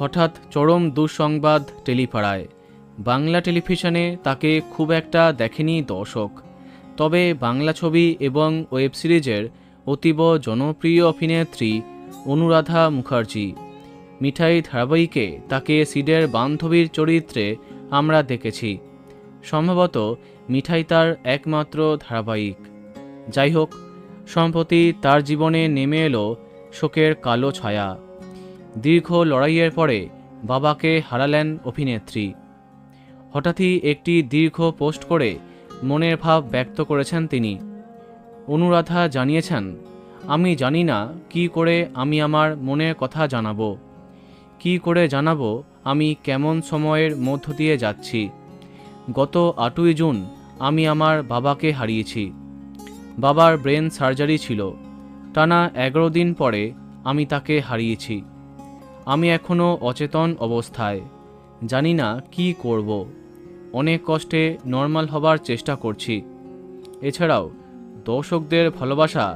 হঠাৎ চরম দুঃসংবাদ টেলিপাড়ায়। বাংলা টেলিভিশনে তাকে খুব একটা দেখেনি দর্শক, তবে বাংলা ছবি এবং ওয়েব সিরিজের অতীব জনপ্রিয় অভিনেত্রী অনুরাধা মুখার্জি। মিঠাই ধারাবাহিকে তাকে সিডের বান্ধবীর চরিত্রে আমরা দেখেছি। সম্ভবত মিঠাই তার একমাত্র ধারাবাহিক। যাই হোক, সম্প্রতি তার জীবনে নেমে এলো শোকের কালো ছায়া। দীর্ঘ লড়াইয়ের পরে বাবাকে হারালেন অভিনেত্রী। হঠাৎই একটি দীর্ঘ পোস্ট করে মনের ভাব ব্যক্ত করেছেন তিনি। অনুরাধা জানিয়েছেন, আমি জানি না কি করে আমি আমার মনের কথা জানাবো, কি করে জানাবো আমি কেমন সময়ের মধ্য দিয়ে যাচ্ছি। গত 8ই জুন আমি আমার বাবাকে হারিয়েছি। বাবার ব্রেন সার্জারি ছিল। টানা 11 দিন পরে আমি তাকে হারিয়েছি। আমি এখনও অচেতন অবস্থায়, জানি না কি করব। অনেক কষ্টে নর্মাল হবার চেষ্টা করছি। এছাড়াও দর্শকদের ভালোবাসা,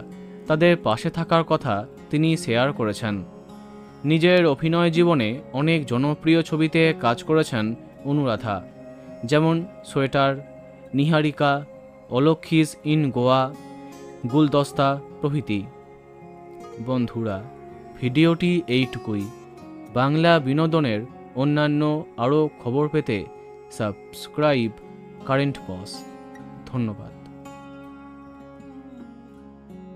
তাদের পাশে থাকার কথা তিনি শেয়ার করেছেন। নিজের অভিনয় জীবনে অনেক জনপ্রিয় ছবিতে কাজ করেছেন অনুরাধা, যেমন sweater, Niharika, অলক্ষিস in Goa, Guldasta প্রভৃতি। বন্ধুরা, ভিডিওটি এইটুকুই। বাংলা বিনোদনের অন্যান্য আরও খবর পেতে সাবস্ক্রাইব কারেন্ট বস। ধন্যবাদ।